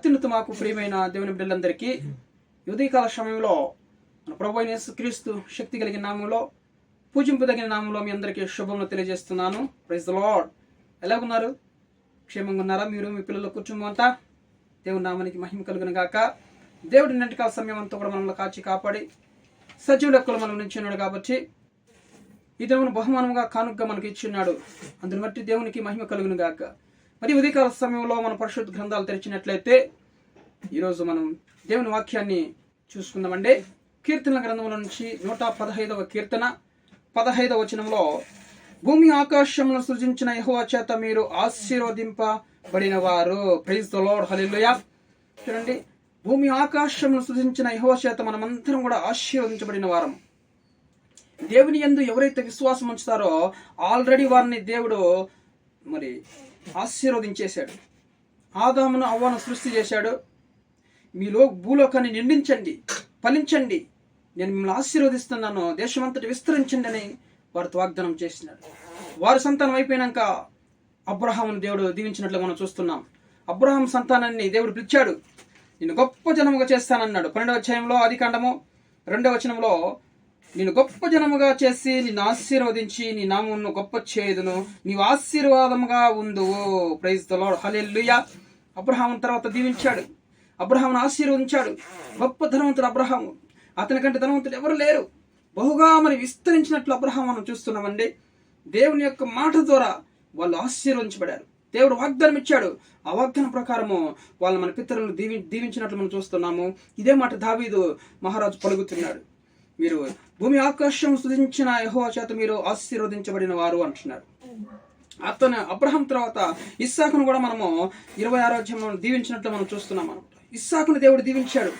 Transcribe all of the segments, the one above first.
అత్యున్నత మాకు ప్రియమైన దేవుని బిడ్డలందరికీ ఉదయకాల సమయంలో మన ప్రభు అయిన యేసుక్రీస్తు శక్తి కలిగిన నామంలో పూజింపదగిన నామంలో మీ అందరికీ శుభములు తెలియజేస్తున్నాను. Praise the Lord. ఎలాగున్నారు? క్షేమంగా ఉన్నారా? మీరు మీ పిల్లల కుటుంబం అంతా? దేవుని నామానికి మహిమ కలుగును గాక. దేవుడి నింటికాల సమయం అంతా కూడా మనల్ని కాచి కాపాడి సజీవ లెక్కలు మనం నిలిచిన్నాడు కాబట్టి ఈ దేవుని బహుమానంగా కానుకగా మనకి ఇచ్చిన్నాడు. అందుని బట్టి దేవునికి మహిమ కలుగును గాక. మరి ఉదయకాల సమయంలో మన పరిశుద్ధ గ్రంథాలు తెరిచినట్లయితే ఈరోజు మనం దేవుని వాక్యాన్ని చూసుకుందామండి. కీర్తనల గ్రంథంలో నుంచి 115వ కీర్తన 15వ వచనంలో, భూమి ఆకాశములను సృజించిన యెహోవా చేత మీరు ఆశీర్వదింపబడిన వారు. Praise the Lord. హల్లెలూయా. చూడండి, భూమి ఆకాశములను సృజించిన యెహోవా చేత మనమందరం కూడా ఆశీర్వదించబడిన వారం. దేవుని యందు ఎవరైతే విశ్వాసం ఉంచుతారో ఆల్రెడీ వారిని దేవుడు మరి ఆశీర్వదించేశాడు. ఆదామును అవ్వను సృష్టి చేశాడు. మీలో భూలోకాన్ని నిండించండి, ఫలించండి, నేను మిమ్మల్ని ఆశీర్వదిస్తున్నాను, దేశమంతటి విస్తరించండి అని వారితో వాగ్దానం చేసినాడు. వారి సంతానం అయిపోయినాక అబ్రహామును దేవుడు దీవించినట్లు మనం చూస్తున్నాం. అబ్రహాం సంతానాన్ని దేవుడు పిలిచాడు. నేను గొప్ప జనముగా చేస్తానన్నాడు. 12వ అధ్యాయంలో ఆదికాండము 2వ వచనంలో, నేను గొప్ప జనముగా చేసి నిన్ను ఆశీర్వదించి నీ నామమును గొప్ప చేయుదును, నీవు ఆశీర్వాదముగా ఉందువు. Praise the Lord. హల్లెలూయా. అబ్రహాము తర్వాత దీవించాడు, అబ్రహామును ఆశీర్వదించాడు. గొప్ప ధనవంతుడు అబ్రహాము. అతని కంటే ధనవంతుడు ఎవరు లేరు. బహుగా మరి విస్తరించినట్లు అబ్రహాము మనం చూస్తున్నామండి. దేవుని యొక్క మాట ద్వారా వాళ్ళు ఆశీర్వదించబడారు. దేవుడు వాగ్దానం ఇచ్చాడు. ఆ వాగ్దానం ప్రకారము వాళ్ళు మన పితరులను దీవించినట్లు మనం చూస్తున్నాము. ఇదే మాట దావీదు మహారాజు పలుకుతున్నాడు. మీరు భూమి ఆకాశం సృజించిన యెహోవా చేత మీరు ఆశీర్వదించబడిన వారు అంటున్నారు. అతను అబ్రహాం తర్వాత ఇస్సాకును కూడా మనము 26వ అధ్యాయంలో దీవించినట్లు మనం చూస్తున్నాం. ఇస్సాకును దేవుడు దీవించాడు.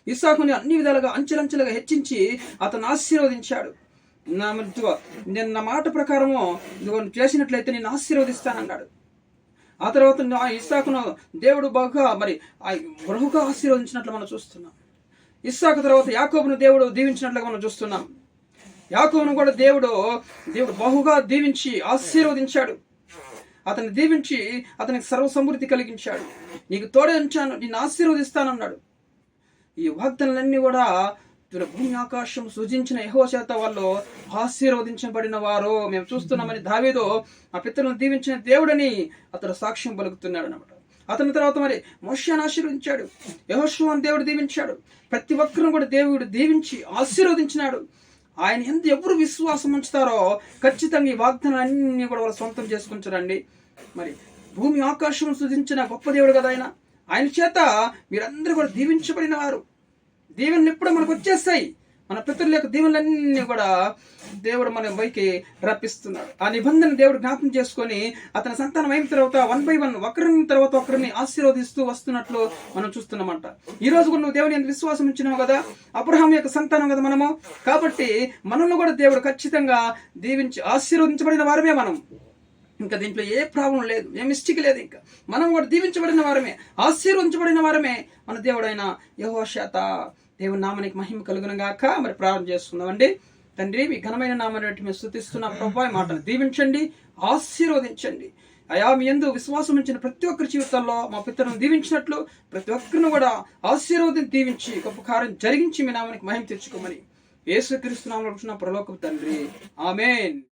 ఇస్సాకుని అన్ని విధాలుగా అంచెలంచెలుగా హెచ్చించి అతను ఆశీర్వదించాడు. నేను నా మాట ప్రకారము నువ్వు చేసినట్లయితే నేను ఆశీర్వదిస్తానన్నాడు. ఆ తర్వాత ఇస్సాకును దేవుడు బహుగా ఆశీర్వదించినట్లు మనం చూస్తున్నాం. ఇస్సాకు తర్వాత యాకోబును దేవుడు దీవించినట్లుగా మనం చూస్తున్నాం. యాకోబును కూడా దేవుడు బహుగా దీవించి ఆశీర్వదించాడు. అతన్ని దీవించి అతనికి సర్వసమృద్ధి కలిగించాడు. నీకు తోడే ఉంచాను, నిన్ను ఆశీర్వదిస్తానన్నాడు. ఈ వాగ్దానాలన్నీ కూడా భూమి ఆకాశం సృజించిన యెహోవా చేత వాళ్ళు ఆశీర్వదించబడిన వారు మేము చూస్తున్నామని దావీదు ఆ పితరులను దీవించిన దేవుడని అతడు సాక్ష్యం పలుకుతున్నాడు అన్నమాట. అతని తర్వాత మరి మోషేను ఆశీర్వదించాడు, యెహోషువను దేవుడు దీవించాడు. ప్రతి ఒక్కరిని కూడా దేవుడు దీవించి ఆశీర్వదించినాడు. ఆయన ఎంత ఎవరు విశ్వాసం ఉంచుతారో ఖచ్చితంగా ఈ వాగ్దానాలన్నీ కూడా వాళ్ళు సొంతం చేసుకుంటారండి. మరి భూమి ఆకాశం సృజించిన గొప్ప దేవుడు కదా ఆయన చేత మీరందరూ కూడా దీవించబడిన వారు. దీవెనలు ఎప్పుడు మనకు వచ్చేస్తాయి. మన పితరుల యొక్క దీవెనలన్నీ కూడా దేవుడు మన పైకి రప్పిస్తున్నాడు. ఆ నిబంధన దేవుడు జ్ఞాపకం చేసుకొని అతని సంతానం అయిన తర్వాత 1 by 1 ఒకరిని తర్వాత ఒకరిని ఆశీర్వదిస్తూ వస్తున్నట్లు మనం చూస్తున్నామంట. ఈ రోజు కూడా నువ్వు దేవుని ఎంత విశ్వాసం ఉంచినావు కదా, అబ్రహాం యొక్క సంతానం కదా మనము. కాబట్టి మనల్ని కూడా దేవుడు ఖచ్చితంగా దీవించి ఆశీర్వదించబడిన వారమే మనం. ఇంకా దీంట్లో ఏ ప్రాబ్లం లేదు, ఏ మిస్టేక్ లేదు. ఇంకా మనం కూడా దీవించబడిన వారమే, ఆశీర్వదించబడిన వారమే మన దేవుడైన యెహోవా చేత. దేవుని నామానికి మహిమ కలుగును గాక. మరి ప్రారంభం చేసుకుందామండి. తండ్రి, మీ ఘనమైన నామాన్ని మేము స్తుతిస్తున్నాం ప్రభువా. ఈ మాటను దీవించండి, ఆశీర్వదించండి అయా. మీ యందు విశ్వాసం ఉంచిన ప్రతి ఒక్కరి జీవితాల్లో మా పితరులను దీవించినట్లు ప్రతి ఒక్కరిని కూడా దీవించి గొప్ప కార్యం జరిగించి మీ నామానికి మహిమ తెచ్చుకోమని యేసుక్రీస్తు నామములో పరలోకపు తండ్రి, ఆమేన్.